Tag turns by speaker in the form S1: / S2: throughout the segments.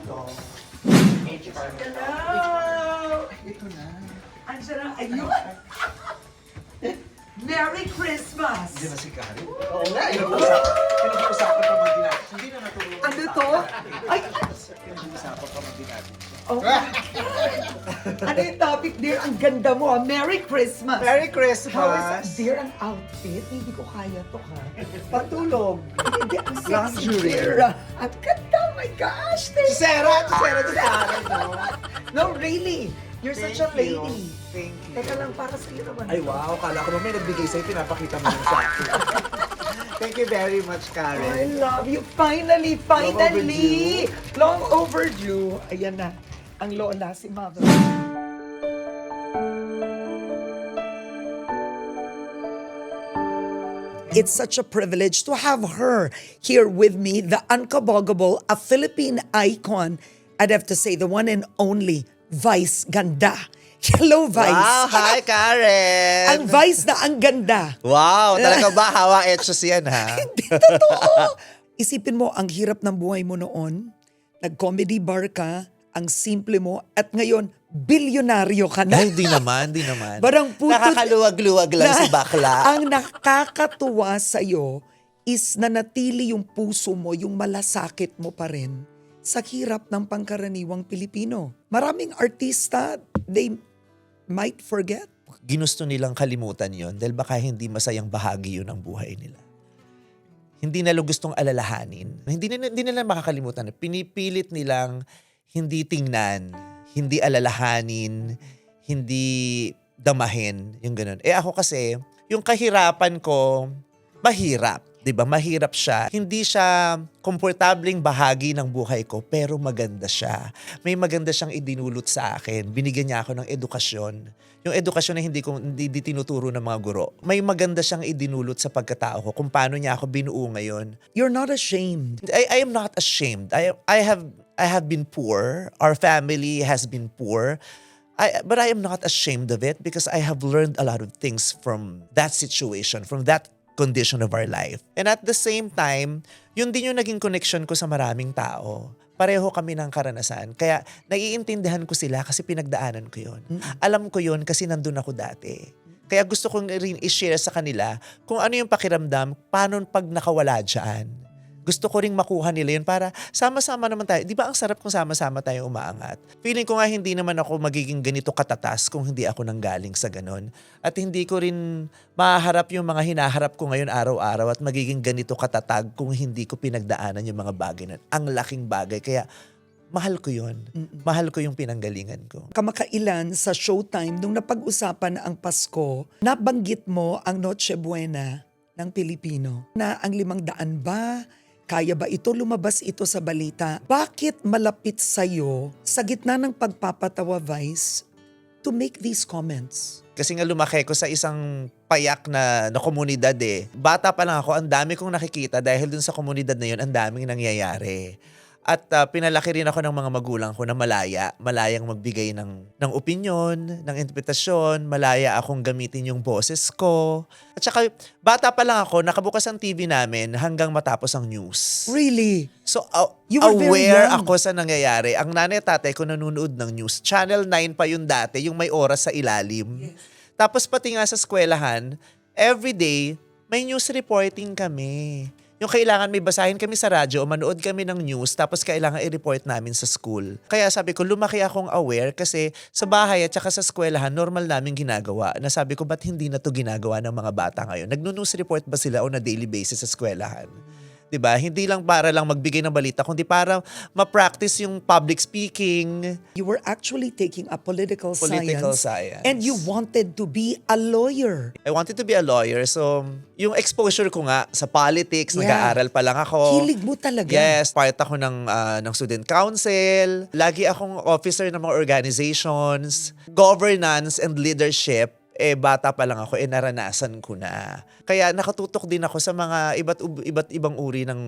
S1: Hello!
S2: Ito na.
S1: Andiyan na, ayun! Merry Christmas!
S2: Diyan na si Karen. Oo nga, pinag-uusapan pa man din natin. Hindi na natulungan.
S1: Ano to? Ay!
S2: Pinag-uusapan pa man din natin.
S1: Oh. Ano yung topic, dear? Ang ganda mo, ah. Merry Christmas!
S2: Merry
S1: How is,
S2: Christmas!
S1: dear, ang outfit? Hindi ko kaya to, ha? Patulog. Hindi, ang sexy,
S2: Luxury.
S1: dear. Ang ganda, oh my gosh! Thank
S2: Sarah to Karen, no?
S1: No, really. You're such a
S2: Thank you.
S1: lady.
S2: Thank you.
S1: Teka lang, para sa iyo naman.
S2: Ay, wow. Kala ko may nagbigay sa'yo, pinapakita mo lang sa akin. Thank you very much,
S1: I
S2: Karen.
S1: love you. Finally, finally!
S2: overdue.
S1: Long overdue. Ayan na, ang lola, si Mother. It's such a privilege to have her here with me, the unkabogable, a Philippine icon. I'd have to say the one and only Vice Ganda. Hello, Vice.
S3: Wow, hi Karen!
S1: Ang Vice na ang ganda.
S3: Wow, talaga ba? Hawa etchos yan ha?
S1: Hindi, totoo. Isipin mo, ang hirap ng buhay mo noon. Nag-comedy bar ka, ang simple mo, at ngayon, bilyonaryo ka na.
S3: Ay, di naman.
S1: Barang puto-
S3: Nakakaluwag-luwag lang si bakla.
S1: Ang nakakatuwa sa'yo is nanatili yung puso mo, yung malasakit mo pa rin sa hirap ng pangkaraniwang Pilipino. Maraming artista, they might forget.
S3: Ginusto nilang kalimutan yon dahil baka hindi masayang bahagi yun ng buhay nila. Hindi nila gustong alalahanin. Hindi nila makakalimutan. Pinipilit nilang hindi tingnan, hindi alalahanin, hindi damahin, yung ganun. Eh ako kasi, yung kahirapan ko, mahirap. 'Di ba? Mahirap siya. Hindi siya komportabling bahagi ng buhay ko, pero maganda siya. May maganda siyang idinulot sa akin. Binigyan niya ako ng edukasyon. Yung edukasyon na hindi tinuturo ng mga guro. May maganda siyang idinulot sa pagkatao ko kung paano niya ako binuo ngayon.
S1: You're not ashamed.
S3: I am not ashamed. I have been poor. Our family has been poor. But I am not ashamed of it because I have learned a lot of things from that situation, from that condition of our life. And at the same time, yun din yung naging connection ko sa maraming tao. Pareho kami ng karanasan. Kaya naiintindihan ko sila kasi pinagdaanan ko yun. Alam ko yun kasi nandun ako dati. Kaya gusto kong rin i-share sa kanila kung ano yung pakiramdam, paano pag nakawala dyan. Gusto ko ring makuha nila yun para sama-sama naman tayo. Di ba ang sarap kung sama-sama tayo umaangat? Feeling ko nga hindi naman ako magiging ganito katatas kung hindi ako nanggaling sa ganon. At hindi ko rin maharap yung mga hinaharap ko ngayon araw-araw at magiging ganito katatag kung hindi ko pinagdaanan yung mga bagay na. Ang laking bagay. Kaya mahal ko yun. Mahal ko yung pinanggalingan ko.
S1: Kamakailan sa Showtime, nung napag-usapan ang Pasko, nabanggit mo ang Noche Buena ng Pilipino. Na ang 500 ba? Kaya ba ito? Lumabas ito sa balita. Bakit malapit sa'yo sa gitna ng pagpapatawa, Vice, to make these comments?
S3: Kasi nga lumaki ko sa isang payak na komunidad eh. Bata pa lang ako, ang dami kong nakikita dahil dun sa komunidad na yun, ang daming nangyayari. At pinalaki rin ako ng mga magulang ko na malayang magbigay ng opinyon, ng interpretasyon, malaya akong gamitin yung boses ko. At saka bata pa lang ako, nakabukas ang TV namin hanggang matapos ang news.
S1: Really?
S3: So
S1: You were very
S3: aware
S1: young.
S3: ako sa nangyayari. Ang nanay at tatay ko nanonood ng news. Channel 9 pa yun dati, yung may oras sa ilalim. Tapos pati nga sa eskwelahan, everyday may news reporting kami. Yung kailangan may basahin kami sa radyo o manood kami ng news tapos kailangan i-report namin sa school. Kaya sabi ko, lumaki akong aware kasi sa bahay at saka sa eskwelahan, normal namin ginagawa. Na sabi ko, ba't hindi na to ginagawa ng mga bata ngayon? Nagno-news report ba sila on a daily basis sa eskwelahan? 'Di ba? Hindi lang para lang magbigay ng balita, kundi para ma-practice yung public speaking.
S1: You were actually taking a political
S3: Science.
S1: and you wanted to be a lawyer.
S3: I wanted to be a lawyer. So, yung exposure ko nga sa politics,
S1: Yeah.
S3: nag-aaral pa lang ako.
S1: Hilig mo talaga.
S3: Yes, part ako ng student council. Lagi akong officer ng mga organizations. Governance and leadership, bata pa lang ako, naranasan ko na. Kaya nakatutok din ako sa mga iba't ibang uri ng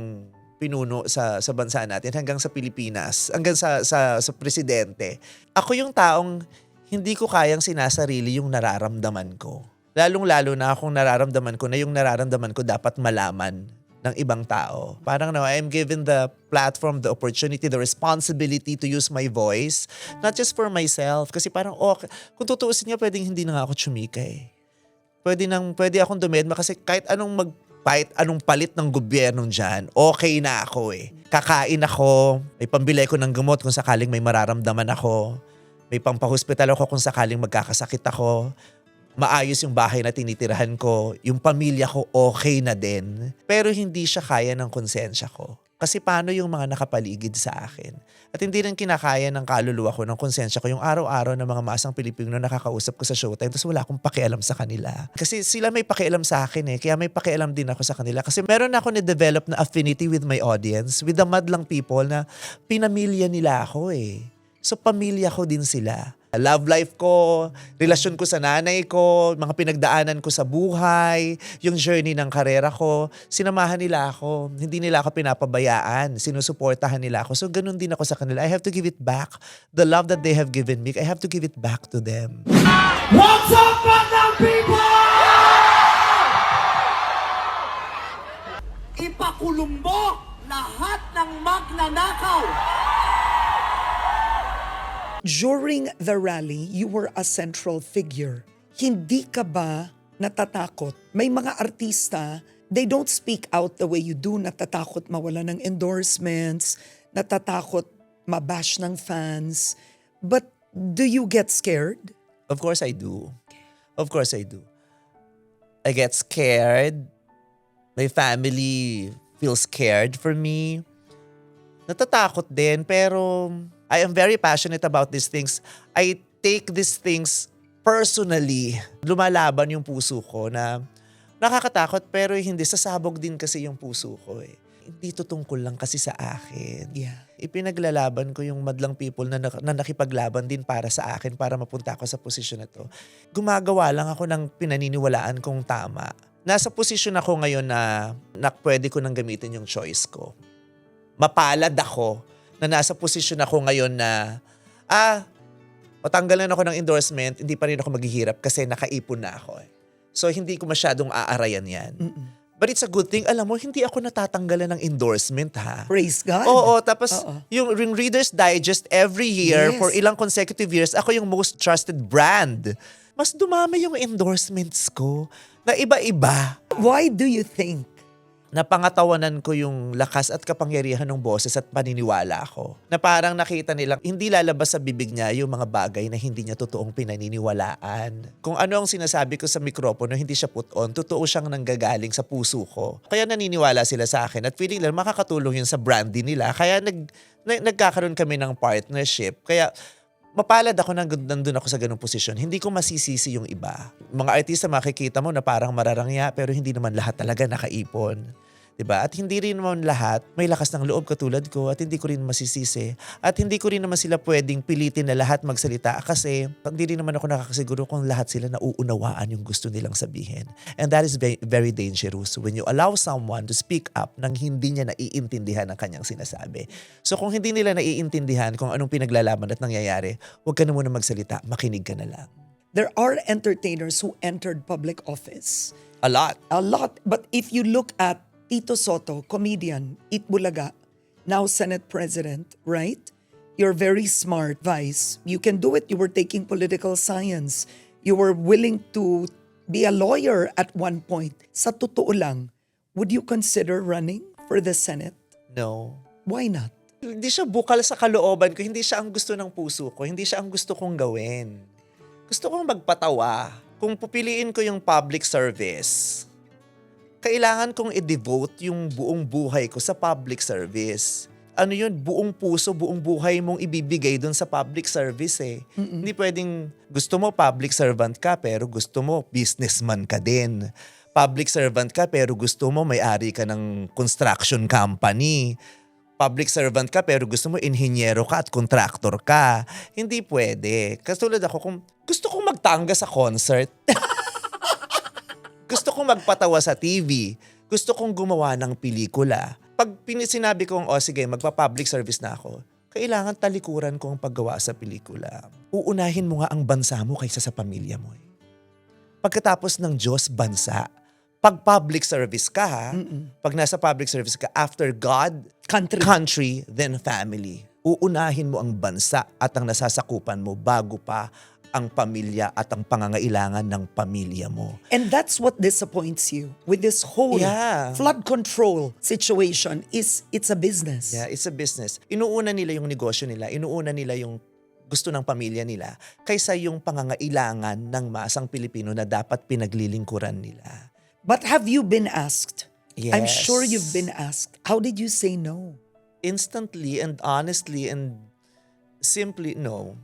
S3: pinuno sa bansa natin hanggang sa Pilipinas, hanggang sa presidente. Ako yung taong hindi ko kayang sinasarili yung nararamdaman ko. Lalong-lalo na akong nararamdaman ko na yung nararamdaman ko dapat malaman ng ibang tao. Parang no, I am given the platform, the opportunity, the responsibility to use my voice. Not just for myself. Kasi parang, okay, kung tutuusin nga, pwedeng hindi na nga ako tsumika eh. Pwede akong dumedma kasi kahit anong palit ng gobyernong dyan, okay na ako eh. Kakain ako, may pambili ko ng gamot kung sakaling may mararamdaman ako. May pampahospital ako kung sakaling magkakasakit ako. Maayos yung bahay na tinitirahan ko, yung pamilya ko okay na din. Pero hindi siya kaya ng konsensya ko. Kasi paano yung mga nakapaligid sa akin? At hindi rin kinakaya ng kaluluwa ko, ng konsensya ko, yung araw-araw ng mga masang Pilipino na nakakausap ko sa Showtime, tapos wala akong pakialam sa kanila. Kasi sila may pakialam sa akin eh, kaya may pakialam din ako sa kanila. Kasi meron ako na-develop na affinity with my audience, with the madlang people na pinamilya nila ako eh. So pamilya ko din sila. Love life ko, relasyon ko sa nanay ko, mga pinagdaanan ko sa buhay, yung journey ng karera ko, sinamahan nila ako. Hindi nila ako pinapabayaan, sinusuportahan nila ako. So ganun din ako sa kanila. I have to give it back. The love that they have given me, I have to give it back to them.
S2: What's up, Bandang people? Ipakulong mo lahat ng magnanakaw.
S1: During the rally, you were a central figure. Hindi ka ba natatakot? May mga artista, they don't speak out the way you do. Natatakot mawala ng endorsements, natatakot mabash ng fans. But do you get scared?
S3: Of course I do. Of course I do. I get scared. My family feels scared for me. Natatakot din, pero I am very passionate about these things. I take these things personally. Lumalaban yung puso ko na nakakatakot pero hindi, sasabog din kasi yung puso ko eh. Hindi to tungkol lang kasi sa akin.
S1: Yeah.
S3: Ipinaglalaban ko yung madlang people na nakipaglaban din para sa akin para mapunta ako sa posisyon na to. Gumagawa lang ako ng pinaniniwalaan kong tama. Nasa posisyon ako ngayon na pwede ko nang gamitin yung choice ko. Mapalad ako na nasa posisyon ako ngayon na, matanggalan ako ng endorsement, hindi pa rin ako maghihirap kasi nakaipon na ako. So, hindi ko masyadong aarayan yan. But it's a good thing, alam mo, hindi ako natatanggalan ng endorsement ha.
S1: Praise God.
S3: Oo, tapos
S1: Oo.
S3: yung Reader's Digest every year
S1: Yes.
S3: for ilang consecutive years, ako yung most trusted brand. Mas dumami yung endorsements ko na iba-iba.
S1: Why do you think?
S3: Napangatawanan ko yung lakas at kapangyarihan ng boses at paniniwala ko. Na parang nakita nilang hindi lalabas sa bibig niya yung mga bagay na hindi niya totoong pinaniniwalaan. Kung ano ang sinasabi ko sa mikropono, hindi siya put on, totoo siyang nanggagaling sa puso ko. Kaya naniniwala sila sa akin at feeling nila makakatulong yun sa branding nila. Kaya nagkakaroon kami ng partnership. Kaya mapalad ako nandun ako sa ganung posisyon. Hindi ko masisisi yung iba. Mga artista makikita mo na parang mararangya pero hindi naman lahat talaga nakaipon. Diba? At hindi rin naman lahat may lakas ng loob katulad ko at hindi ko rin masisisi. At hindi ko rin naman sila pwedeng pilitin na lahat magsalita kasi hindi rin naman ako nakakasiguro kung lahat sila nauunawaan yung gusto nilang sabihin. And that is very dangerous when you allow someone to speak up nang hindi niya naiintindihan ang kanyang sinasabi. So kung hindi nila naiintindihan kung anong pinaglalaban at nangyayari, huwag ka na muna magsalita, makinig ka na lang.
S1: There are entertainers who entered public office.
S3: A lot.
S1: A lot. But if you look at Tito Soto, comedian, Itbulaga, now Senate President, right? You're very smart, Vice. You can do it. You were taking political science. You were willing to be a lawyer at one point. Sa totoo lang, would you consider running for the Senate?
S3: No.
S1: Why not?
S3: Hindi siya bukal sa kalooban ko. Hindi siya ang gusto ng puso ko. Hindi siya ang gusto kong gawin. Gusto kong magpatawa. Kung pupiliin ko yung public service, kailangan kong i-devote yung buong buhay ko sa public service. Ano yun? Buong puso, buong buhay mong ibibigay dun sa public service eh. Hindi pwedeng gusto mo public servant ka pero gusto mo businessman ka din. Public servant ka pero gusto mo may-ari ka ng construction company. Public servant ka pero gusto mo inhinyero ka at contractor ka. Hindi pwede. Katulad ako, kung gusto kong magtangga sa concert, gusto kong magpatawa sa TV, gusto kong gumawa ng pelikula. Pag sinabi kong, sige, magpa-public service na ako, kailangan talikuran ko ang paggawa sa pelikula. Uunahin mo nga ang bansa mo kaysa sa pamilya mo. Pagkatapos ng Diyos, bansa. pag public service ka ha, pag nasa public service ka, after God, country, then family. Uunahin mo ang bansa at ang nasasakupan mo bago pa ang pamilya at ang pangangailangan ng pamilya mo.
S1: And that's what disappoints you with this whole
S3: Yeah.
S1: flood control situation is it's a business.
S3: Yeah, it's a business. Inuuna nila yung negosyo nila, inuuna nila yung gusto ng pamilya nila kaysa yung pangangailangan ng masang Pilipino na dapat pinaglilingkuran nila.
S1: But have you been asked? I'm
S3: Yes.
S1: sure you've been asked. How did you say no?
S3: Instantly and honestly and simply no.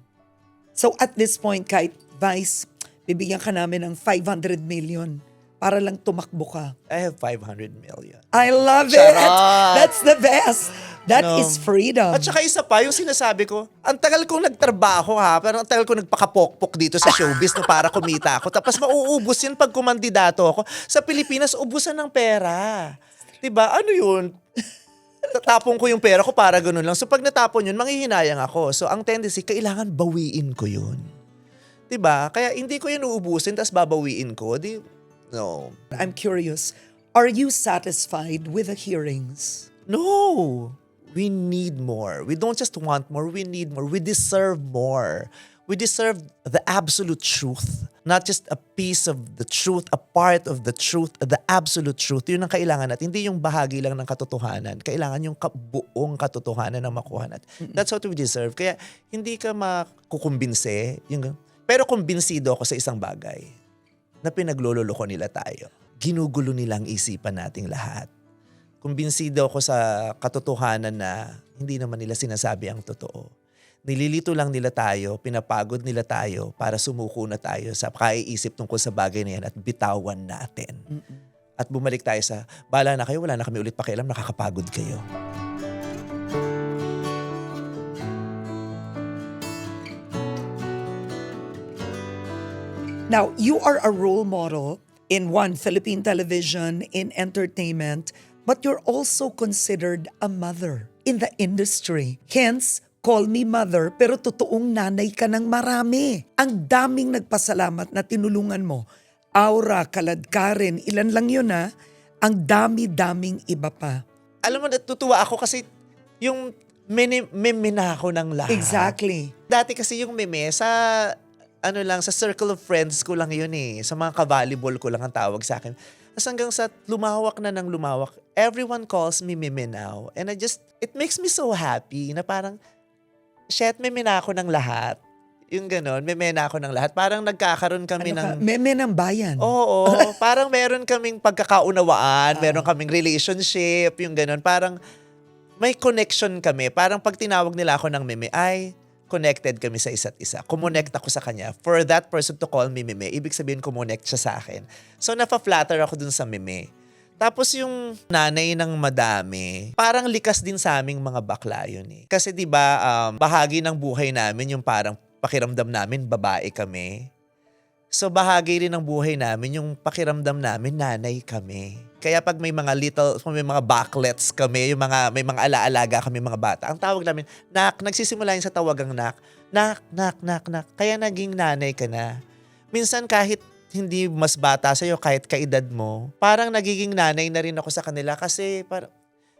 S1: So at this point, kahit Vice, bibigyan ka namin ng 500 million para lang tumakbo ka.
S3: I have 500 million.
S1: I love it!
S3: Charot!
S1: That's the best! That
S3: No.
S1: is freedom.
S3: At saka isa pa, yung sinasabi ko, ang tagal kong nagtrabaho ha, pero ang tagal kong nagpakapokpok dito sa showbiz no, para kumita ako. Tapos mauubos yun pag kumandidato ako. Sa Pilipinas, ubusan ng pera. Diba? Ano yun? Tatapon ko yung pera ko para ganun lang. So pag natapon yun, manghihinayang ako. So ang tendency, kailangan bawiin ko yun. Diba? Kaya hindi ko yun uubusin, tapos babawiin ko. No.
S1: I'm curious, are you satisfied with the hearings?
S3: No. We need more. We don't just want more, we need more. We deserve more. We deserve the absolute truth. Not just a piece of the truth, a part of the truth, the absolute truth. Yun ang kailangan natin. Hindi yung bahagi lang ng katotohanan. Kailangan yung buong katotohanan na makuha natin. That's what we deserve. Kaya hindi ka makukumbinse. Pero kumbinsido ako sa isang bagay na pinaglololoko nila tayo. Ginugulo nilang isipan nating lahat. Kumbinsido ako sa katotohanan na hindi naman nila sinasabi ang totoo. Nililito lang nila tayo, pinapagod nila tayo para sumuko na tayo sa kaiisip tungkol sa bagay na yan at bitawan natin. At bumalik tayo sa, bahala na kayo, wala na kami ulit pakialam, nakakapagod kayo.
S1: Now, you are a role model in Philippine television, in entertainment, but you're also considered a mother in the industry. Hence, call me mother, pero totoong nanay ka ng marami. Ang daming nagpasalamat na tinulungan mo. Aura, Kaladkaren, ilan lang yun ha? Ang dami-daming iba pa.
S3: Alam mo, natutuwa ako kasi yung meme na ako ng lahat.
S1: Exactly.
S3: Dati kasi yung meme sa sa circle of friends ko lang yun eh. Sa mga ka-volleyball ko lang ang tawag sa akin. Tapos hanggang sa lumawak na ng lumawak, everyone calls me meme now. And it makes me so happy na parang, shit, meme na ako ng lahat. Yung ganon, meme na ako ng lahat. Parang nagkakaroon kami ng...
S1: Meme ng bayan.
S3: Oo, parang meron kaming pagkakaunawaan, meron kaming relationship, yung ganon. Parang may connection kami. Parang pag tinawag nila ako ng meme, ay connected kami sa isa't isa. Kumonect ako sa kanya. For that person to call me meme, ibig sabihin kumonect siya sa akin. So nafa-flatter ako dun sa meme. Tapos yung nanay ng madami, parang likas din sa aming mga bakla yun eh. Kasi 'di ba bahagi ng buhay namin yung parang pakiramdam namin babae kami. So bahagi rin ng buhay namin yung pakiramdam namin nanay kami. Kaya pag may mga may mga backlets kami, may mga alaalaga kami mga bata, ang tawag namin, nak, nagsisimula yun sa tawagang nak. Nak, nak, nak, nak. Kaya naging nanay ka na. Minsan kahit hindi mas bata sa'yo, kahit kaedad mo, parang nagiging nanay na rin ako sa kanila kasi parang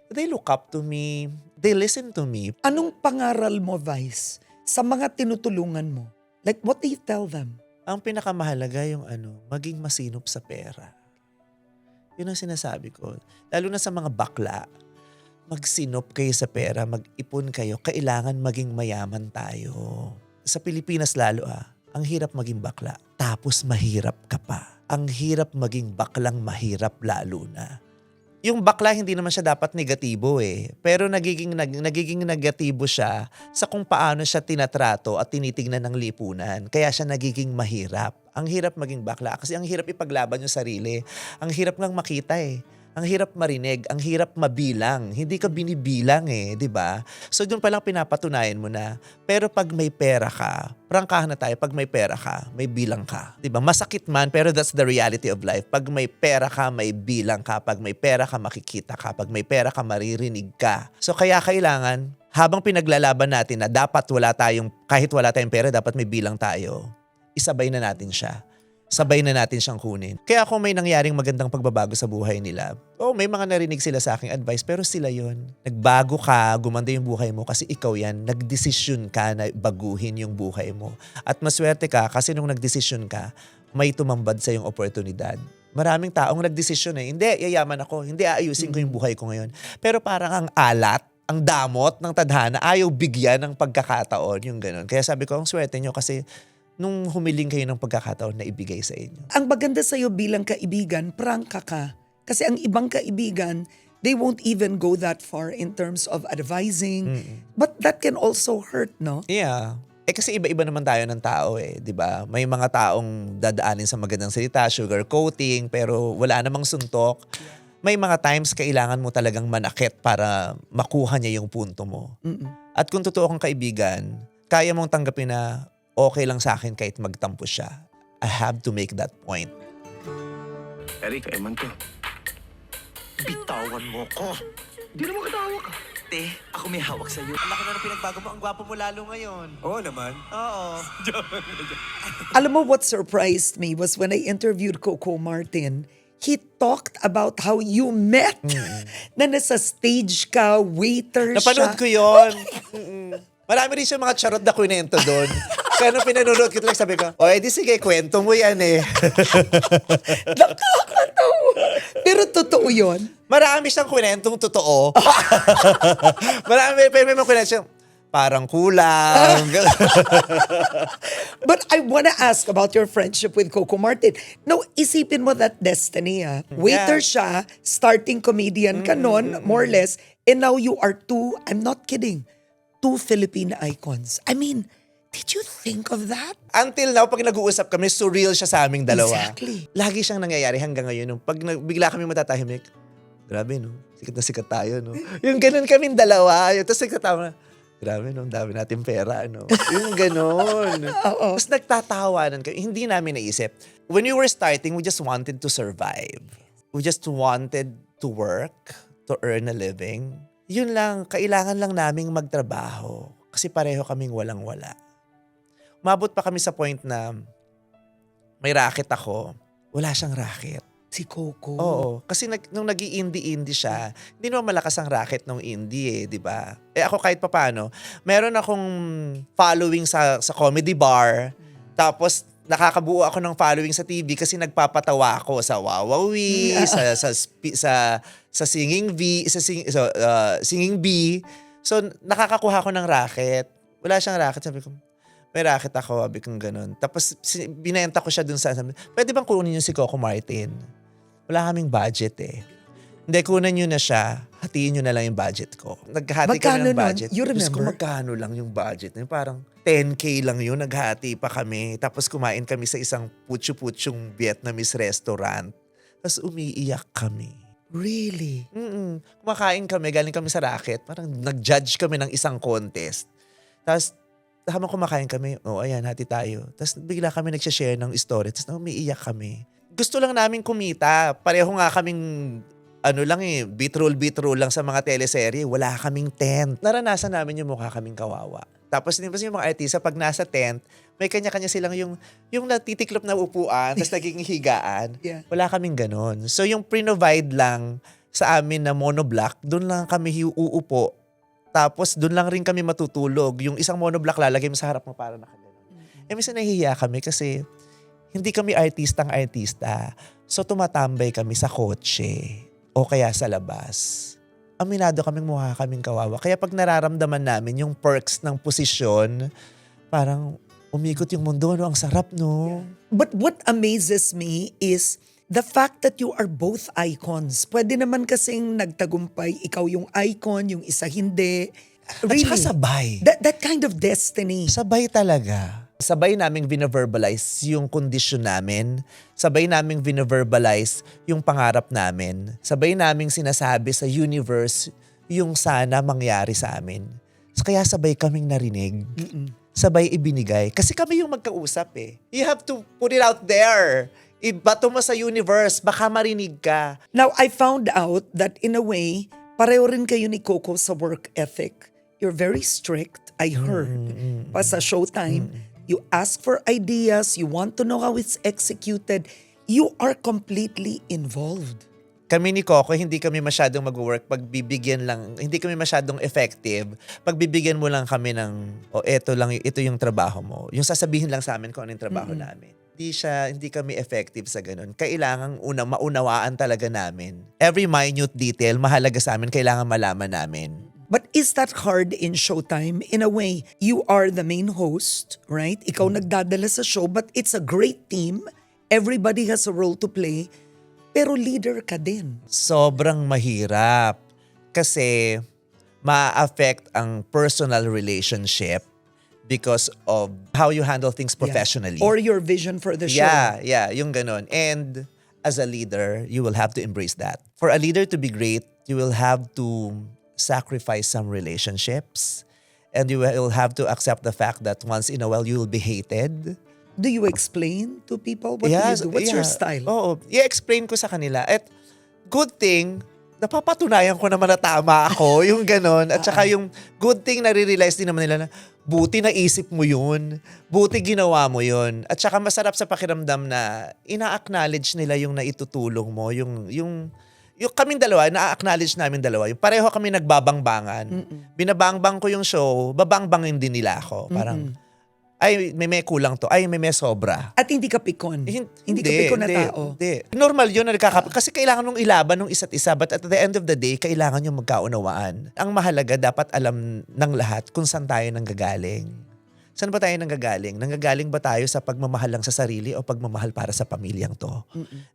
S3: they look up to me, they listen to me.
S1: Anong pangaral mo, Vice, sa mga tinutulungan mo? Like, what do you tell them?
S3: Ang pinakamahalaga yung maging masinop sa pera. Yun ang sinasabi ko. Lalo na sa mga bakla, magsinop kayo sa pera, mag-ipon kayo, kailangan maging mayaman tayo. Sa Pilipinas lalo ang hirap maging bakla, tapos mahirap ka pa. Ang hirap maging baklang mahirap lalo na. Yung bakla hindi naman siya dapat negatibo eh. Pero nagiging negatibo siya sa kung paano siya tinatrato at tinitignan ng lipunan. Kaya siya nagiging mahirap. Ang hirap maging bakla kasi ang hirap ipaglaban yung sarili. Ang hirap ngang makita eh. Ang hirap marinig, ang hirap mabilang. Hindi ka binibilang eh, di ba? So doon palang pinapatunayan mo na. Pero pag may pera ka, prangkahan na tayo, pag may pera ka, may bilang ka. Di ba? Masakit man, pero that's the reality of life. Pag may pera ka, may bilang ka. Pag may pera ka, makikita ka. Pag may pera ka, maririnig ka. So kaya kailangan, habang pinaglalaban natin na dapat kahit wala tayong pera, dapat may bilang tayo, isabay na natin siya. sabay na natin siyang kunin. Kaya kung may nangyaring magandang pagbabago sa buhay nila, may mga narinig sila sa aking advice, pero sila yon. Nagbago ka, gumanda yung buhay mo kasi ikaw yan, nagdesisyon ka na baguhin yung buhay mo. At maswerte ka kasi nung nagdesisyon ka, may tumambad sa yung oportunidad. Maraming taong nagdesisyon hindi, yayaman ako, hindi aayusin ko yung buhay ko ngayon. Pero parang ang alat, ang damot ng tadhana, ayaw bigyan ng pagkakataon, yung ganun. Kaya sabi ko, ang swerte nyo kasi nung humiling kayo ng pagkakataon na ibigay sa inyo.
S1: Ang maganda sa'yo bilang kaibigan, prangka ka. Kasi ang ibang kaibigan, they won't even go that far in terms of advising. But that can also hurt, no?
S3: Yeah. Kasi iba-iba naman tayo ng tao 'di ba? May mga taong dadaanin sa magandang salita, sugar coating, pero wala namang suntok. May mga times kailangan mo talagang manakit para makuha niya yung punto mo. At kung totoo kang kaibigan, kaya mong tanggapin na okay lang sa akin kahit magtampo siya. I have to make that point.
S2: Eric, eman ko. Bitawan mo ko. Di naman katawa ka.
S4: Te, ako may hawak sa'yo.
S3: Ang laki na ng pinagbago mo. Ang gwapo mo lalo ngayon.
S2: Oo naman.
S3: Oo.
S1: Alam mo what surprised me was when I interviewed Coco Martin, he talked about how you met. Na nasa stage ka, waiter
S3: Napanood
S1: siya.
S3: ko yun. Marami rin siya mga charot na kwento doon. Kaya nung pinanonood ko, sabi ko, di sige, kwento mo yan
S1: Nakakatawa. Pero totoo yun.
S3: Marami siyang kwentong totoo. Marami, pero may mga kwento siyang, parang kulang.
S1: But I wanna ask about your friendship with Coco Martin. No, isipin mo that destiny, Waiter siya, starting comedian ka nun, more or less, and now you are I'm not kidding, two Philippine icons. I mean, did you think of that?
S3: Until now, pag nag-uusap kami, surreal siya sa aming dalawa.
S1: Exactly.
S3: Lagi siyang nangyayari hanggang ngayon. Nung pag bigla kami matatahimik, grabe no, sikat na sikat tayo no. Yung ganun kaming dalawa. Tapos nagtatawa na, grabe no, ang dami natin pera no. Yung ganun. Tapos nagtatawanan kami. Hindi namin naisip. When we were starting, we just wanted to survive. We just wanted to work, to earn a living. Yun lang, kailangan lang naming magtrabaho. Kasi pareho kaming walang-wala. Umabot pa kami sa point na may racket ako, wala siyang racket.
S1: Si Coco.
S3: Oo. Kasi nung nag-i-indie-indie siya, hindi naman malakas ang racket nung indie di ba? Ako kahit papano, meron akong following sa comedy bar, tapos nakakabuo ako ng following sa TV kasi nagpapatawa ako sa Wawawi, sa Singing V, Singing Bee. So nakakakuha ko ng racket. Wala siyang racket, sabi ko, may racket ako, sabi kong ganun. Tapos binenta ko siya dun sabi, pwede bang kunin yung si Coco Martin? Wala kaming budget Hindi, kunan nyo na siya, hatiin nyo na lang yung budget ko. Naghati kami ng budget.
S1: You
S3: Tapos kung
S1: remember?
S3: magkano lang yung budget. Parang 10K lang yun, naghati pa kami. Tapos kumain kami sa isang putyo-putyong Vietnamese restaurant. Tapos umiiyak kami.
S1: Really?
S3: Kumakain kami, galing kami sa racket. Parang nag-judge kami ng isang contest. Tapos habang kumakain kami, ayan, hati tayo. Tapos bigla kami nagsashare ng story. Tapos umiiyak kami. Gusto lang namin kumita. Pareho nga kaming, bit-roll lang sa mga teleserye. Wala kaming tent. Naranasan namin yung mukha kaming kawawa. Tapos din pa yung mga artista, pag nasa tent, may kanya-kanya silang yung natitiklop na upuan, tapos naging higaan.
S1: Yeah.
S3: Wala kaming ganon. So yung pre-provide lang sa amin na monoblock, doon lang kami uupo. Tapos doon lang rin kami matutulog. Yung isang monoblock lalagay mo sa harap mo para nakaganon. Minsan nahihiya kami kasi hindi kami artista. So tumatambay kami sa kotse o kaya sa labas. Aminado kaming mukha kaming kawawa. Kaya pag nararamdaman namin yung perks ng posisyon, parang umikot yung mundo. Ang sarap, no?
S1: But what amazes me is the fact that you are both icons. Pwede naman kasing nagtagumpay, ikaw yung icon, yung isa hindi.
S3: At saka sabay.
S1: That kind of destiny.
S3: Sabay talaga. Sabay naming vina-verbalize yung kondisyon namin. Sabay naming vina-verbalize yung pangarap namin. Sabay naming sinasabi sa universe yung sana mangyari sa amin. Kaya sabay kaming narinig. Sabay ibinigay. Kasi kami yung magkausap You have to put it out there. Ibato mo sa universe, baka marinig ka.
S1: Now, I found out that in a way, pareho rin kayo ni Coco sa work ethic. You're very strict, I heard, pa sa Showtime. you ask for ideas, you want to know how it's executed, you are completely involved.
S3: Kami ni Coco, hindi kami masyadong mag-work pag bibigyan lang, hindi kami masyadong effective pag bibigyan mo lang kami ng, ito yung trabaho mo. Yung sasabihin lang sa amin kung ano yung trabaho namin. Hindi kami effective sa ganun. Kailangan maunawaan talaga namin. Every minute detail, mahalaga sa amin, kailangan malaman namin.
S1: But is that hard in Showtime? In a way, you are the main host, right? Ikaw nagdadala sa show, but it's a great team. Everybody has a role to play. Pero leader ka din.
S3: Sobrang mahirap kasi ma-affect ang personal relationship because of how you handle things professionally.
S1: Or your vision for the show.
S3: Yeah, yung ganun. And as a leader, you will have to embrace that. For a leader to be great, you will have to sacrifice some relationships, and you will have to accept the fact that once in a while you will be hated.
S1: Do you explain to people what
S3: Yes,
S1: you do? What's your
S3: yeah.
S1: style?
S3: Oo, i-explain ko sa kanila. At good thing, napapatunayan ko naman na tama ako, yung ganon. At saka yung good thing, nare-realize din naman nila na buti naisip mo yun, buti ginawa mo yun. At saka masarap sa pakiramdam na ina-acknowledge nila yung naitutulong mo, yung kaming dalawa, na-acknowledge namin dalawa. Yung pareho kami nagbabangbangan. Binabangbang ko yung show, babangbangin din nila ako. Parang, ay, may kulang to. Ay, may sobra.
S1: At hindi ka pikon. Hindi ka pikon na tao.
S3: Hindi. Normal yun na kasi kailangan nung ilaban ng isa't isa, but at the end of the day, kailangan yung magkaunawaan. Ang mahalaga, dapat alam ng lahat kung saan tayo nanggagaling. Saan ba tayo nanggagaling? Nanggagaling ba tayo sa pagmamahal lang sa sarili o pagmamahal para sa pamilyang to?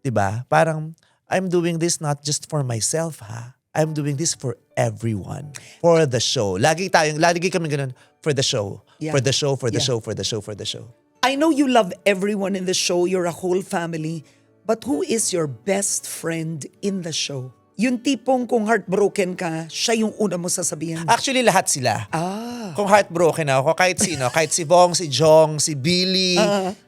S3: 'Di ba? Parang, I'm doing this not just for myself, ha? I'm doing this for everyone. For the show. Lagi kami ganun, for the show.
S1: Yeah.
S3: For the show, for the
S1: Yeah.
S3: show, for the show, for the show.
S1: I know you love everyone in the show. You're a whole family. But who is your best friend in the show? Yung tipong kung heartbroken ka, siya yung una mo sasabihin.
S3: Actually, lahat sila. Kung heartbroken ako, kahit sino, kahit si Bong, si Jong, si Billy,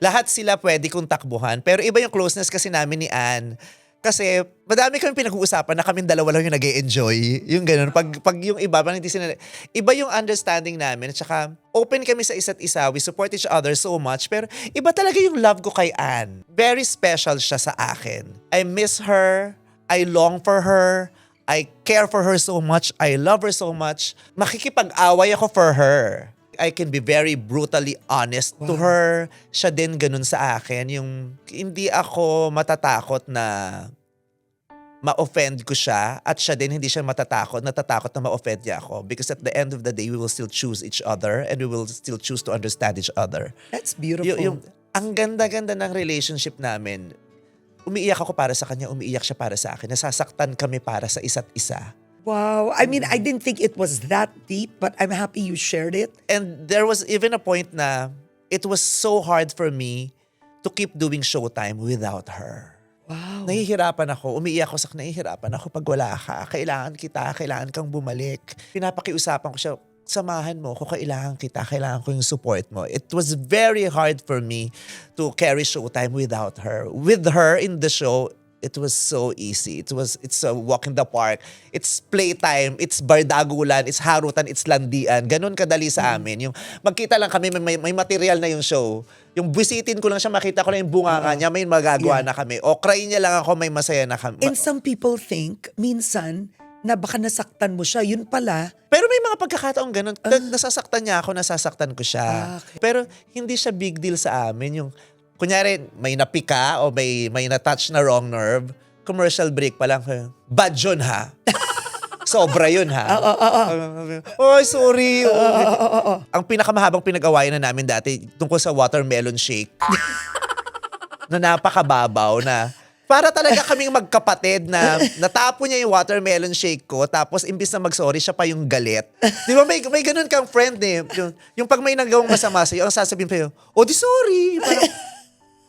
S3: lahat sila pwede kong takbuhan. Pero iba yung closeness kasi namin ni Ann. Kasi madami kami pinag-uusapan na kaming dalawa lang yung nag-e-enjoy. Yung ganun. Pag yung iba, parang hindi sila... Iba yung understanding namin. At saka open kami sa isa't isa. We support each other so much. Pero iba talaga yung love ko kay Ann. Very special siya sa akin. I miss her. I long for her. I care for her so much. I love her so much. Makikipag-away ako for her. I can be very brutally honest to her. Siya din ganun sa akin. Yung hindi ako matatakot na ma-offend ko siya at siya din hindi siya natatakot na ma-offend niya ako. Because at the end of the day, we will still choose each other and we will still choose to understand each other.
S1: That's beautiful.
S3: Ang ganda-ganda ng relationship namin. Umiiyak ako para sa kanya, umiiyak siya para sa akin. Nasasaktan kami para sa isa't isa.
S1: Wow. I mean, I didn't think it was that deep, but I'm happy you shared it.
S3: And there was even a point na it was so hard for me to keep doing Showtime without her.
S1: Wow.
S3: Nahihirapan ako, umiiyak ako nahihirapan ako pag wala ka. Kailangan kita, kailangan kang bumalik. Pinapakiusapan ko siya, samahan mo ko, kailangan kita, kailangan ko yung support mo. It was very hard for me to carry Showtime without her. With her in the show, it was so easy. It's a walk in the park. It's playtime. It's bardagulan. It's harutan. It's landian. Ganon kadali sa amin. Yung magkita lang kami, may material na yung show. Yung bisitin ko lang siya, makita ko lang yung bunganga niya, may magagawa na kami. O cry niya lang ako, may masaya na kami.
S1: And some people think, minsan, na baka nasaktan mo siya. Yun pala,
S3: Pero may mga pagkakataong ganun. Nasasaktan niya ako, nasasaktan ko siya.
S1: Okay.
S3: Pero hindi siya big deal sa amin. Yung kunyari, may napika o may na-touch na wrong nerve, commercial break pa lang, bad yun ha. Sobra yun ha. Oh, sorry. Ang pinakamahabang pinag-awayan na namin dati tungkol sa watermelon shake na napakababaw na para talaga kaming magkapatid na natapon niya yung watermelon shake ko tapos imbis na mag-sorry, siya pa yung galit. Di ba may ganun kang friend eh. Yung pag may nagawang masama sa'yo, ang sasabihin pa yun, oh di sorry. Parang,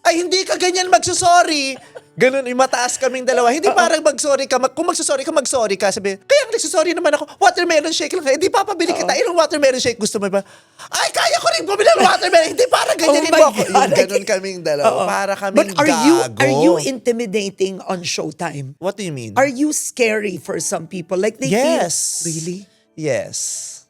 S3: ay, hindi ka ganyan magsusorry. Ganun, yung mataas kaming dalawa. Hindi parang mag-sorry ka. Kung magsusorry ka, sabi, kaya nagsusorry naman ako. Watermelon shake lang. Hindi papabili kita. Ilang watermelon shake gusto mo ba? Ay, kaya ko rin bumili ng watermelon. Hindi parang ganyan mo ako. Yung ganun kaming dalawa. Para kaming
S1: but
S3: gago.
S1: are you intimidating on Showtime?
S3: What do you mean?
S1: Are you scary for some people? Like they
S3: Yes.
S1: feel, really?
S3: Yes.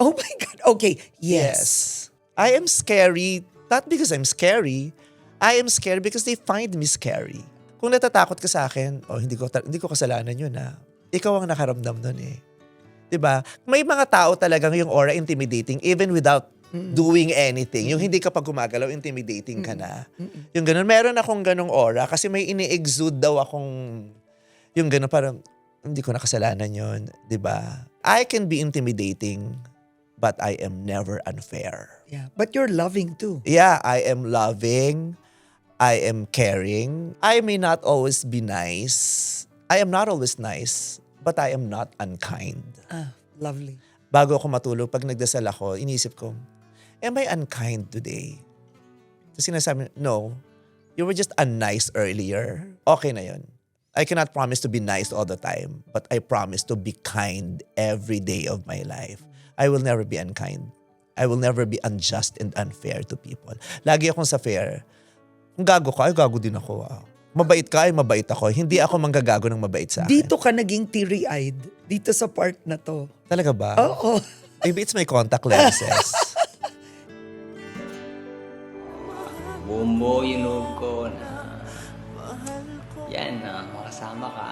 S1: Oh my God. Okay. Yes.
S3: I am scary Not because I'm scary. I am scared because they find me scary. Kung natatakot ka sa akin, hindi ko kasalanan yun Ikaw ang nakaramdam nun eh. 'Di ba? May mga tao talagang yung aura intimidating even without doing anything. Yung hindi ka pa gumagalaw, intimidating ka na. Yung ganun. Meron akong ganung aura kasi may ini-exude daw akong yung ganun parang hindi ko nakasalanan yun. 'Di ba? I can be intimidating but I am never unfair.
S1: Yeah, but you're loving too.
S3: Yeah, I am loving. I am caring. I may not always be nice. I am not always nice, but I am not unkind.
S1: Lovely.
S3: Bago ako matulog, pag nagdasal ako, inisip ko, am I unkind today? Tapos sinasabi, no, you were just unnice earlier. Okay na yun. I cannot promise to be nice all the time, but I promise to be kind every day of my life. I will never be unkind. I will never be unjust and unfair to people. Lagi akong sa fair. Kung gago ka, ay gago din ako. Mabait ka, ay mabait ako. Hindi ako manggagago ng mabait sa akin.
S1: Dito ka naging teary-eyed. Dito sa part na to.
S3: Talaga ba?
S1: Oo.
S3: Maybe it's my contact lenses.
S4: Bumbo yung loob ko na yan na makasama ka.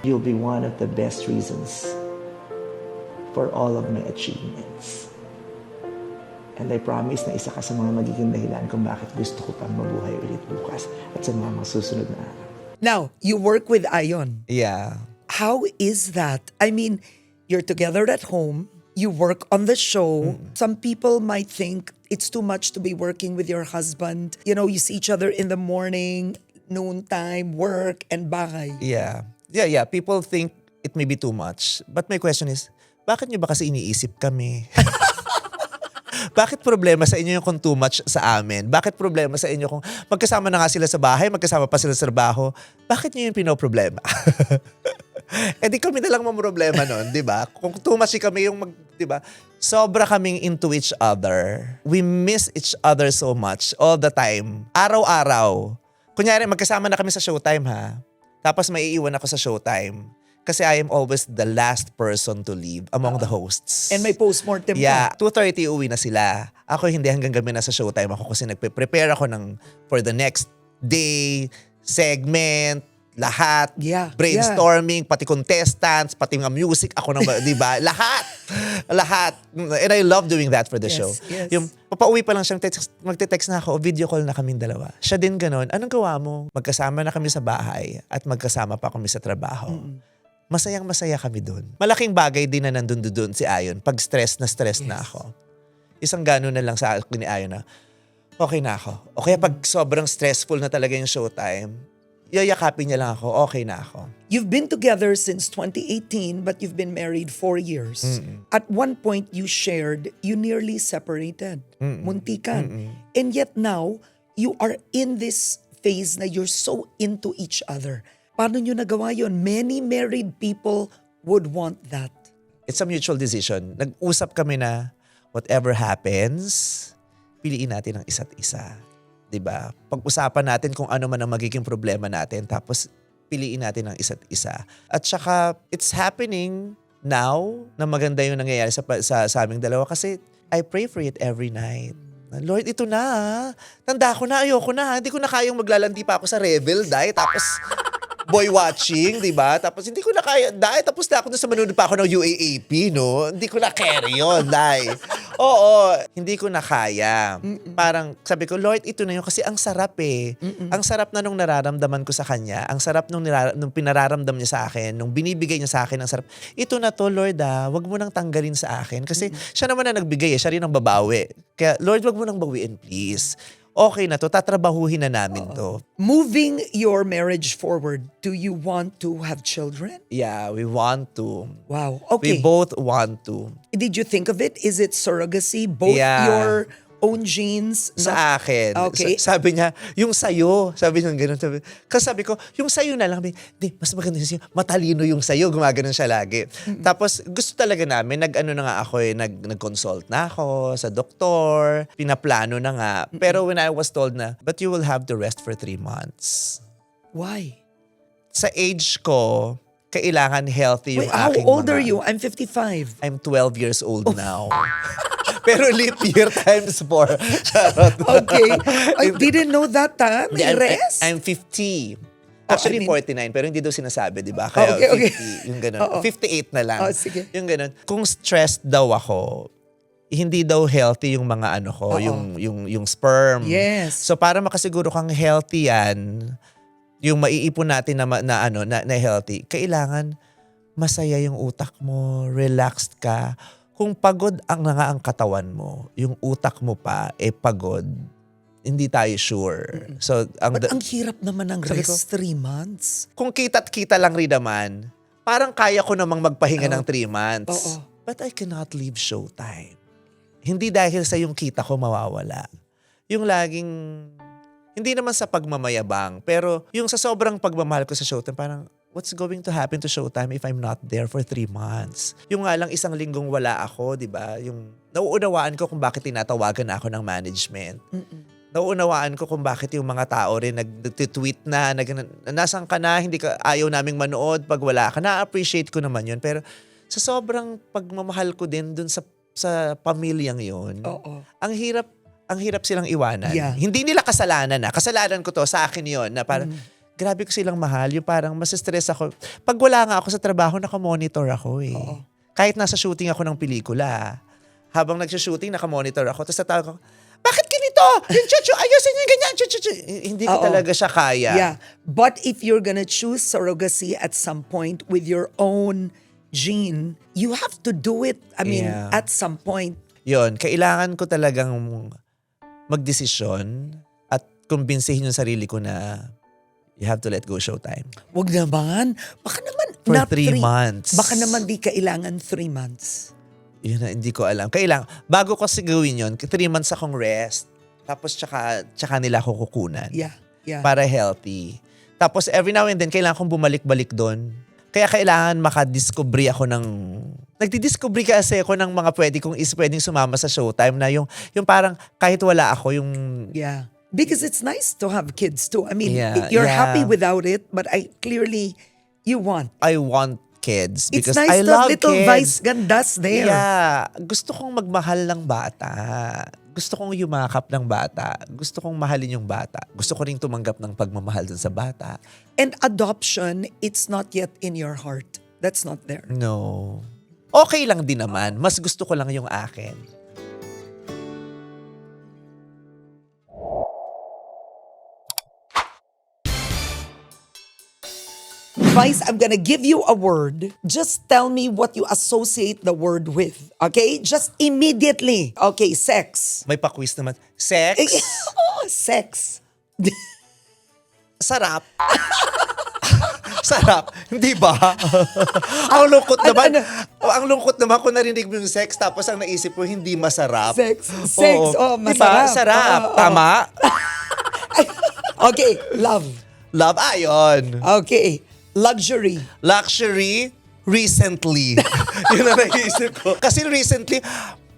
S2: You'll be one of the best reasons for all of my achievements. And I promise na isa ka sa mga magiging dahilan kung bakit gusto ko pang mabuhay ulit bukas at sa mga susunod na araw.
S1: Now, you work with Ion.
S3: Yeah.
S1: How is that? I mean, you're together at home. You work on the show. Some people might think it's too much to be working with your husband. You know, you see each other in the morning, noontime, work, and bahay.
S3: Yeah. Yeah. People think it may be too much. But my question is, bakit nyo ba kasi iniisip kami? Bakit problema sa inyo yung kung too much sa amin? Bakit problema sa inyo kung magkasama na nga sila sa bahay, magkasama pa sila sa trabaho? Bakit nyo yung pinoproblema? Eh di kami na lang mamroblema nun, di ba? Kung too much kami yung di ba? Sobra kaming into each other. We miss each other so much all the time. Araw-araw. Kunyari, magkasama na kami sa showtime ha. Tapos maiiwan ako sa showtime. Kasi I am always the last person to leave among the hosts.
S1: And may postmortem
S3: Yeah,
S1: pa.
S3: 2:30 uwi na sila. Ako hindi, hanggang gabi na sa showtime ako kasi nagpe-prepare ako for the next day, segment, lahat.
S1: Yeah,
S3: Brainstorming, pati contestants, pati mga music, ako nang, di ba? Lahat. Lahat. And I love doing that for the show.
S1: Yes.
S3: Yung papauwi pa lang siya, magte-text na ako, video call na kaming dalawa. Siya din ganun. Anong gawa mo? Magkasama na kami sa bahay at magkasama pa kami sa trabaho. Masayang-masaya kami doon. Malaking bagay din na nandun doon si Ayon. Pag stress na ako. Isang gano'n na lang sa akin ni Ayon na, okay na ako. O kaya pag sobrang stressful na talaga yung showtime, yayakapin niya lang ako, okay na ako.
S1: You've been together since 2018, but you've been married 4 years. At one point, you shared, you nearly separated. Muntikan. And yet now, you are in this phase na you're so into each other. Paano nyo nagawa yun? Many married people would want that.
S3: It's a mutual decision. Nag-usap kami na whatever happens, piliin natin ang isa't isa. 'Di ba? Pag-usapan natin kung ano man ang magiging problema natin, tapos piliin natin ang isa't isa. At saka, it's happening now na maganda yung nangyayari sa aming dalawa kasi I pray for it every night. Lord, ito na. Tanda ko na, ayoko na. Hindi ko na kayang maglalandi pa ako sa Revel, tapos boy watching, di ba? Tapos hindi ko na kaya, tapos na ako dun sa manood pa ako ng UAAP, no? Hindi ko na carry yun, Oo, hindi ko na kaya. Parang sabi ko, Lord, ito na yun kasi ang sarap eh. Ang sarap na nung nararamdaman ko sa kanya, ang sarap nung pinararamdam niya sa akin, nung binibigay niya sa akin, ang sarap. Ito na to, Lord wag mo nang tanggalin sa akin. Kasi siya naman na nagbigay siya rin ang babawi. Kaya, Lord, wag mo nang bawiin, please. Okay na to, tatrabahuhin na namin to.
S1: Moving your marriage forward, do you want to have children?
S3: Yeah, we want to.
S1: Wow.
S3: We
S1: Okay.
S3: both want to.
S1: Did you think of it? Is it surrogacy? Both
S3: Yeah.
S1: your own genes?
S3: Sa akin.
S1: Okay.
S3: Sabi niya, yung sayo. Sabi niya gano'n. Sabi ko, yung sayo na lang. Di, mas maganda yung sayo. Matalino yung sayo. Gumaganon siya lagi. Tapos, gusto talaga namin. Nag-consult na ako sa doktor. Pinaplano na nga. Pero when I was told na, but you will have to rest for 3 months.
S1: Why?
S3: Sa age ko, kailangan healthy yung
S1: Wait, how
S3: aking
S1: old are
S3: mga-
S1: you? I'm 55.
S3: I'm 12 years old now. Pero leap year times 4. Charot.
S1: Okay. I didn't know that, ha? May rest?
S3: I'm 50. Actually,
S1: I mean-
S3: 49, pero hindi daw sinasabi, di ba? Kaya
S1: Okay.
S3: 50, yung ganun.
S1: Oo.
S3: 58 na lang.
S1: Oh, sige.
S3: Yung ganun. Kung stressed daw ako, hindi daw healthy yung mga ano ko,
S1: Oo.
S3: yung sperm.
S1: Yes.
S3: So para makasiguro kang healthy yan, yung maiipon natin na healthy, kailangan masaya yung utak mo, relaxed ka. Kung pagod ang katawan mo, yung utak mo pa pagod, hindi tayo sure. So
S1: But ang hirap naman ng
S3: Sabi ko,
S1: rest 3 months.
S3: kung kita't kita lang rin naman, parang kaya ko namang magpahinga ng 3 months.
S1: Oo.
S3: But I cannot leave Showtime. Hindi dahil sa yung kita ko mawawala. Yung laging, hindi naman sa pagmamayabang, pero yung sa sobrang pagmamahal ko sa Showtime, parang, what's going to happen to Showtime if I'm not there for 3 months? Yung nga lang isang linggong wala ako, di ba? Yung nauunawaan ko kung bakit tinatawagan ako ng management. Nauunawaan ko kung bakit yung mga tao rin nag-tweet na nasan ka na, hindi ka, ayaw naming manood pag wala ka. Na-appreciate ko naman yun. Pero sa sobrang pagmamahal ko din dun sa pamilyang yun,
S1: Oo.
S3: ang hirap silang iwanan.
S1: Yeah.
S3: Hindi nila kasalanan na. Kasalanan ko to, sa akin yun, na parang, grabe ko silang mahal. Yung parang masistress ako. Pag wala nga ako sa trabaho, nakamonitor ako eh.
S1: Oo.
S3: Kahit nasa shooting ako ng pelikula, habang nagsushooting, nakamonitor ako. Tapos natawag ako, bakit ganito? Yung chuchu, ayusin yung ganyan. Chuchu. Hindi ko
S1: Oo.
S3: talaga siya kaya.
S1: Yeah. But if you're gonna choose surrogacy at some point with your own gene, you have to do it. I mean,
S3: Yeah.
S1: at some point.
S3: Yun, kailangan ko talagang magdesisyon at kumbinsihin yung sarili ko na you have to let go Showtime.
S1: Wag naman. Baka naman,
S3: For
S1: not
S3: 3 months.
S1: Baka naman di kailangan 3 months.
S3: Yun na, hindi ko alam. Kailangan, bago ko gawin yun, 3 months akong rest. Tapos tsaka nila ako kukunan.
S1: Yeah. Yeah.
S3: Para healthy. Tapos every now and then, kailangan kong bumalik-balik doon. Kaya kailangan makadiscovery ako ng... Nagdidiscovery kasi ako ng mga pwedeng sumama sa Showtime na yung parang kahit wala ako, yung...
S1: Yeah. Because it's nice to have kids too. I mean,
S3: Yeah,
S1: you're
S3: yeah.
S1: happy without it, but you want.
S3: I want kids
S1: It's
S3: because
S1: nice
S3: I
S1: to
S3: love
S1: have little
S3: kids.
S1: vice gandas there.
S3: Yeah. Gusto kong magmahal ng bata. Gusto kong yumakap ng bata. Gusto kong mahalin yung bata. Gusto ko rin tumanggap ng pagmamahal dun sa bata.
S1: And adoption, it's not yet in your heart. That's not there.
S3: No. Okay lang din naman. Mas gusto ko lang yung akin.
S1: Vice, I'm gonna give you a word. Just tell me what you associate the word with. Okay? Just immediately. Okay, sex.
S3: May pa-quiz naman. Sex?
S1: Oh, sex.
S3: Sarap. Sarap. Hindi ba? Ang lungkot naman. Ang lungkot naman kung narinig mo yung sex tapos ang naisip mo hindi masarap.
S1: Sex. Sex. Oh,
S3: Diba?
S1: masarap.
S3: Sarap.
S1: Oo, oo.
S3: Tama?
S1: Okay, love.
S3: Love, ayon.
S1: Okay, luxury.
S3: Luxury, recently. Yun ang naisip ko. Kasi recently,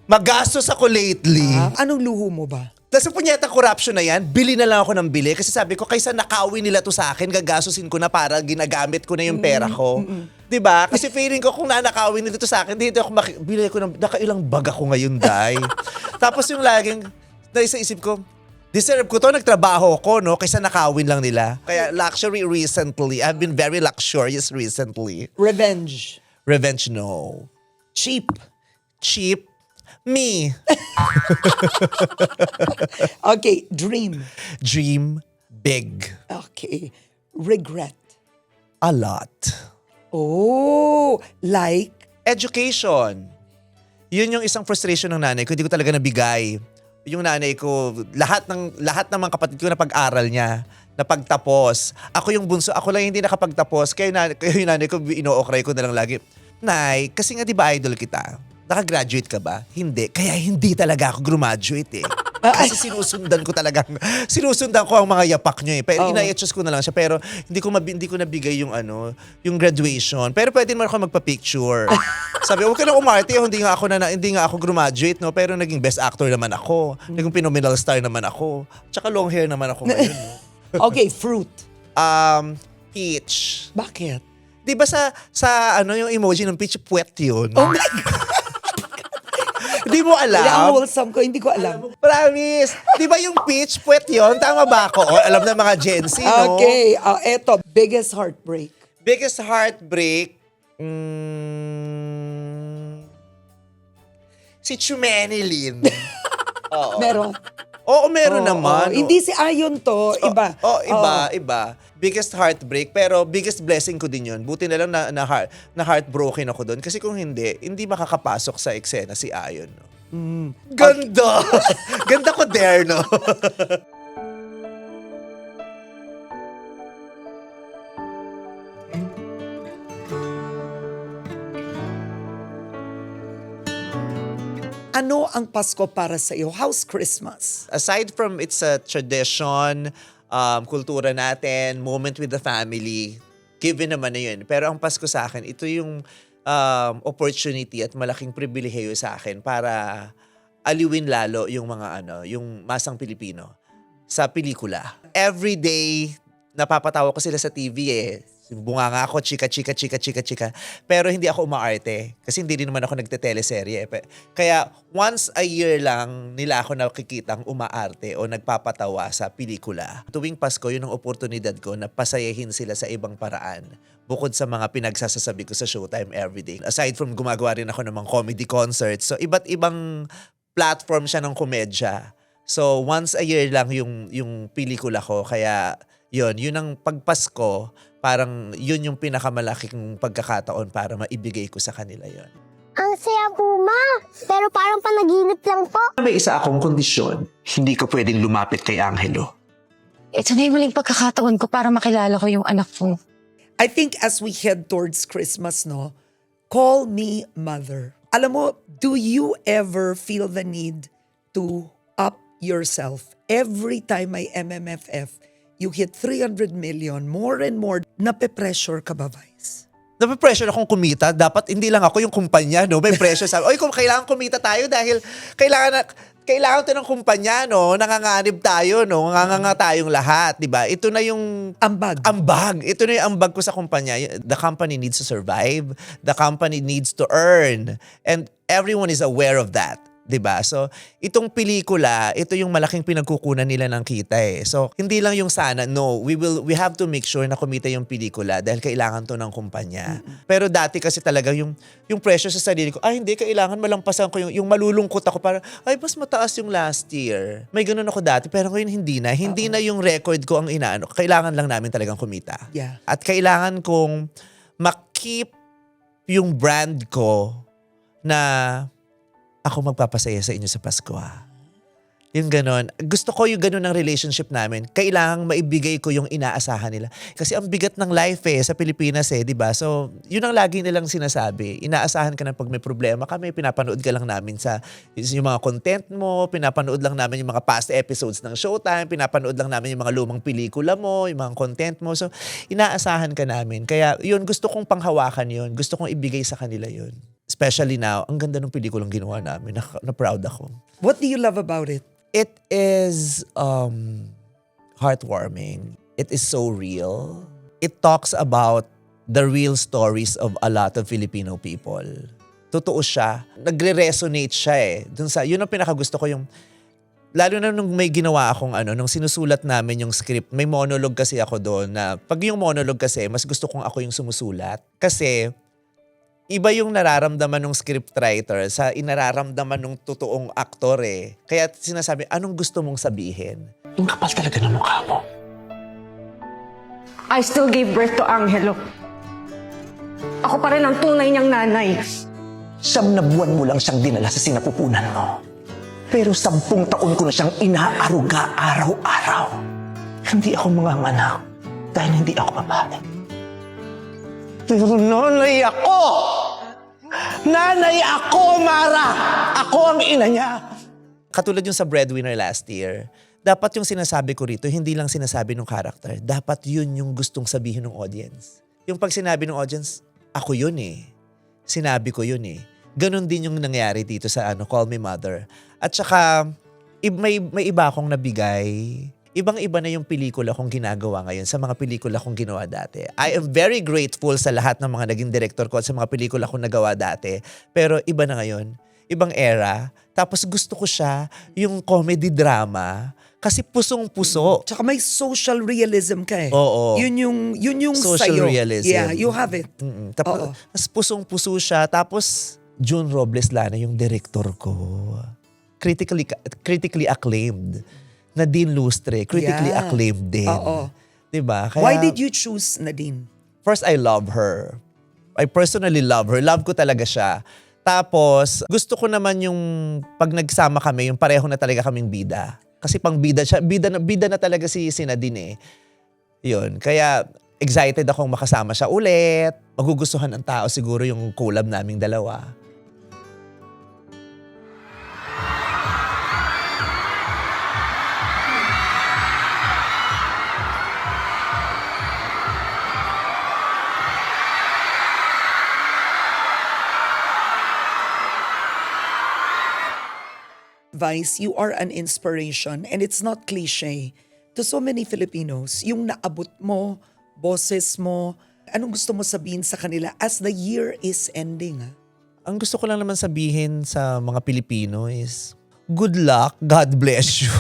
S3: magastos ako lately.
S1: Anong luho mo ba?
S3: Tapos yung punyetang corruption na yan, bili na lang ako ng bili. Kasi sabi ko, kaysa nakawin nila to sa akin, gagastusin ko na para ginagamit ko na yung pera ko. Diba? Kasi feeling ko kung nanakawin nila to sa akin, dito ako bili ko ng, nakailang bag ako ngayon, day. Tapos yung laging, naisip ko, deserve ko to, nagtrabaho ko, no? Kaysa nakawin lang nila. Kaya luxury recently. I've been very luxurious recently.
S1: Revenge.
S3: Revenge, no.
S1: Cheap.
S3: Cheap, me.
S1: Okay, dream.
S3: Dream, big.
S1: Okay, regret.
S3: A lot.
S1: Oh, like?
S3: Education. Yun yung isang frustration ng nanay ko. Hindi ko talaga nabigay. Yung nanay ko, lahat ng mga kapatid ko na pag-aral niya, napagtapos. Ako yung bunso, ako lang hindi nakapagtapos. Kaya yung nanay ko, ino-okray ko na lang lagi. Nay, kasi nga di ba idol kita? Nakagraduate ka ba? Hindi. Kaya hindi talaga ako graduate eh. Kasi sinusundan ko ang mga yapak nyo eh. Pero ina-adjust ko na lang siya. Pero hindi ko nabigay yung yung graduation. Pero pwede naman ako magpa-picture. Sabi, huwag ka na umarte. Hindi nga ako graduate, no? Pero naging best actor naman ako. Naging phenomenal star naman ako. Tsaka long hair naman ako ngayon. No?
S1: Okay, fruit.
S3: Peach.
S1: Bakit?
S3: Di ba sa yung emoji ng peach, puwet yun?
S1: Oh my God.
S3: Di mo
S1: Kaya ang
S3: alam?
S1: wholesome ko, hindi ko alam.
S3: Promise. Di ba yung pitch, puwet yun? Tama ba ako? O, alam na mga Gen Z, no?
S1: Okay, eto, biggest heartbreak.
S3: Biggest heartbreak, si Chumenilin. Oo.
S1: Meron.
S3: Oo, meron
S1: Oo,
S3: naman.
S1: oo. Hindi si Ayon to, iba.
S3: Iba. Biggest heartbreak, pero biggest blessing ko din yun. Buti na lang na heartbroken ako doon. Kasi kung hindi makakapasok sa eksena si Ayon. No? Ganda! Ganda ko there, no?
S1: Ano ang Pasko para sa iyo? How's Christmas?
S3: Aside from it's a tradition, kultura natin, moment with the family, given naman na yun. Pero ang Pasko sa akin, ito yung opportunity at malaking pribilehiyo sa akin para aliwin lalo yung mga yung masang Pilipino sa pelikula. Every day, napapatawa ko sila sa TV eh. Bunganga ako, chika. Pero hindi ako umaarte. Kasi hindi rin naman ako nagte-teleserye. Kaya once a year lang nila ako nakikitang umaarte o nagpapatawa sa pelikula. Tuwing Pasko, yun ang oportunidad ko na pasayahin sila sa ibang paraan. Bukod sa mga pinagsasasabi ko sa Showtime everyday. Aside from gumagawa rin ako ng mga comedy concerts. So iba't ibang platform siya ng komedya. So once a year lang yung pelikula ko. Kaya yun ang pagpasko. Parang yun yung pinakamalaking pagkakataon para maibigay ko sa kanila yun.
S5: Ang saya po, ma. Pero parang panaginip lang po.
S2: May isa akong kondisyon, hindi ka pwedeng lumapit kay Angelo.
S6: Ito na yung muling pagkakataon ko para makilala ko yung anak ko.
S1: I think as we head towards Christmas, no, call me mother. Alam mo, do you ever feel the need to up yourself? Every time may MMFF, you hit 300 million, more and more, nape-pressure ka ba, Vice?
S3: Nape-pressure akong kumita. Dapat hindi lang ako yung kumpanya, no? May pressure sa, oy, kung kailangan kumita tayo dahil kailangan to ng kumpanya, no? Nanganganib tayo, no? Nanganganga tayong lahat, di ba? Ito na yung
S1: Ambag.
S3: Ito na yung ambag ko sa kumpanya. The company needs to survive. The company needs to earn. And everyone is aware of that. 'Di ba? So, itong pelikula, ito yung malaking pinagkukunan nila ng kita eh. So, hindi lang yung sana, no, we have to make sure na kumita yung pelikula dahil kailangan to ng kumpanya. Pero dati kasi talaga yung pressure sa sarili ko, hindi, kailangan malampasan ko yung malulungkot ako para, mas mataas yung last year. May ganun ako dati, pero ngayon hindi na. Hindi na yung record ko ang inaano. Kailangan lang namin talagang kumita.
S1: Yeah.
S3: At kailangan kong makip yung brand ko na ako magpapasaya sa inyo sa Pasko ha. Yung ganon. Gusto ko yung ganon ng relationship namin. Kailangang maibigay ko yung inaasahan nila. Kasi ang bigat ng life sa Pilipinas di ba? So, yun ang lagi nilang sinasabi. Inaasahan ka na pag may problema kami, pinapanood ka lang namin sa yung mga content mo, pinapanood lang namin yung mga past episodes ng Showtime, pinapanood lang namin yung mga lumang pelikula mo, yung mga content mo. So, inaasahan ka namin. Kaya yun, gusto kong panghawakan yun. Gusto kong ibigay sa kanila yun. Especially now, ang ganda ng pelikulang ginawa namin. Na proud ako.
S1: What do you love about it?
S3: It is heartwarming. It is so real. It talks about the real stories of a lot of Filipino people. Totoo siya. Nagre-resonate siya yun ang pinakagusto ko yung, lalo na nung may ginawa akong nung sinusulat namin yung script, may monologue kasi ako doon na, pag yung monologue kasi, mas gusto kong ako yung sumusulat. Kasi, iba yung nararamdaman ng scriptwriter sa inararamdaman ng totoong aktor Kaya sinasabi, anong gusto mong sabihin?
S2: Yung kapal talaga ng mukha mo.
S7: I still gave birth to Angelo. Ako pa rin ang tunay niyang nanay.
S2: 9 na buwan mo lang siyang dinala sa sinapupunan mo. Pero 10 taon ko na siyang inaaruga araw-araw. Hindi ako manganganak dahil hindi ako babae. Pero nanay ako! Nanay ako, Mara! Ako ang ina niya!
S3: Katulad yung sa Breadwinner last year, dapat yung sinasabi ko rito, hindi lang sinasabi ng character. Dapat yun yung gustong sabihin ng audience. Yung pag sinabi ng audience, ako yun Sinabi ko yun Ganon din yung nangyari dito sa Call Me Mother. At saka, may iba akong nabigay. Ibang-iba na yung pelikula kong ginagawa ngayon sa mga pelikula kong ginawa dati. I am very grateful sa lahat ng mga naging director ko at sa mga pelikula kong nagawa dati. Pero iba na ngayon. ibang era. Tapos gusto ko siya yung comedy drama kasi pusong-puso.
S1: Tsaka may social realism ka eh.
S3: Oo.
S1: Yun yung
S3: Social
S1: sa'yo.
S3: realism.
S1: Yeah, you have it.
S3: Tapos
S1: Oo.
S3: pusong-puso siya. Tapos June Robles Lana yung director ko. Critically acclaimed. Nadine Lustre, critically
S1: Yeah.
S3: acclaimed din.
S1: Oo.
S3: 'Di ba? Kaya,
S1: Why did you choose Nadine?
S3: first, I love her. I personally love her. Love ko talaga siya. Tapos, gusto ko naman yung pag nagsama kami, yung pareho na talaga kaming bida. Kasi pang bida siya. Bida na talaga si Nadine eh. Yun. Kaya, excited akong makasama siya ulit. Magugustuhan ng tao siguro yung collab naming dalawa.
S1: Vice, you are an inspiration and it's not cliche to so many Filipinos. Yung naabot mo, boses mo, anong gusto mo sabihin sa kanila as the year is ending?
S3: Ang gusto ko lang naman sabihin sa mga Pilipino is, good luck, God bless you.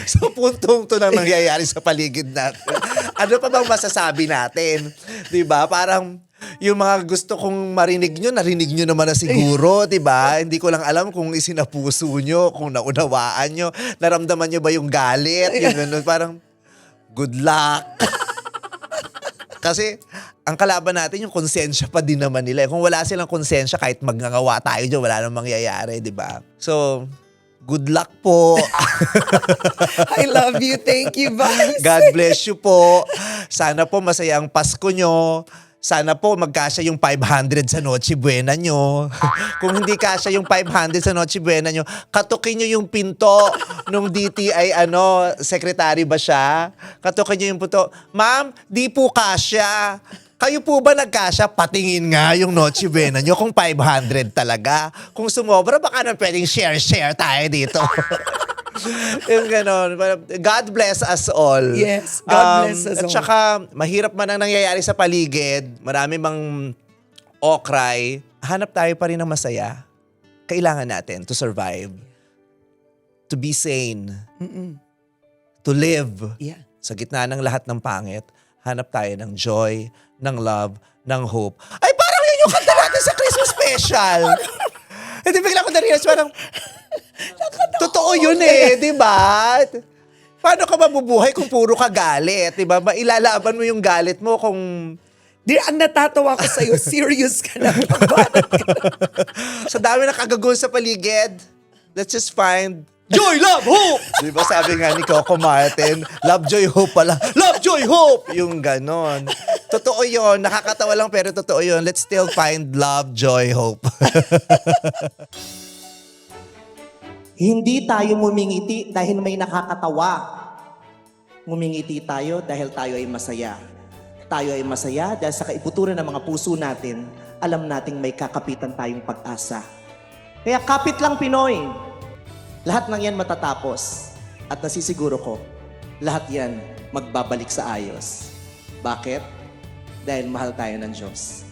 S3: Sa puntong to nang nangyayari sa paligid natin. Ano pa bang masasabi natin? 'Di ba? Parang yung mga gusto kong marinig nyo, narinig nyo naman na siguro, 'di ba? Hindi ko lang alam kung isinapuso nyo, kung naunawaan nyo, naramdaman nyo ba yung galit, yung ganun, parang good luck. Kasi ang kalaban natin yung konsensya pa din naman nila. Kung wala silang konsensya, kahit magngangawa tayo dyan, wala namang mangyayari, 'di ba? So, good luck po.
S1: I love you. Thank you, Vice.
S3: God bless you po. Sana po masaya ang Pasko nyo. Sana po magkasya yung 500 sa Noche Buena nyo. Kung hindi kasya yung 500 sa Noche Buena nyo, katukin nyo yung pinto nung DTI, secretary ba siya? Katukin nyo yung pinto. Ma'am, di po kasya. Kayo po ba nagkasya? Patingin nga yung Noche Buena nyo kung 500 talaga. Kung sumobra, baka na pwedeng share tayo dito. Yung ganon. God bless us all.
S1: Yes, God bless us
S3: At
S1: all.
S3: saka, mahirap man ang nangyayari sa paligid, marami mang okray, hanap tayo pa rin ng masaya. Kailangan natin to survive. To be sane. To live.
S1: Yeah.
S3: Sa gitna ng lahat ng pangit, hanap tayo ng joy, ng love, ng hope. Ay, parang yun yung kanta natin sa Christmas special. Hindi bigla ko na-realize, parang, totoo yun eh, di ba? Paano ka mabubuhay kung puro ka galit, di ba? Ilalaban mo yung galit mo kung...
S1: Dear, ang natatawa ko sa'yo, serious ka na.
S3: Sa dami ng kagaguhan sa paligid, let's just find joy, love, hope! Di ba sabi nga ni Coco Martin, love, joy, hope pala. Love, joy, hope! Yung ganon. Totoo yun. Nakakatawa lang pero totoo yun. Let's still find love, joy, hope.
S2: Hindi tayo mumingiti dahil may nakakatawa. Mumingiti tayo dahil tayo ay masaya. Tayo ay masaya dahil sa kaiputuran ng mga puso natin, alam nating may kakapitan tayong pag-asa. Kaya kapit lang Pinoy. Lahat ng yan matatapos. At nasisiguro ko, lahat yan magbabalik sa ayos. Bakit? Dahil mahal tayo ng Diyos.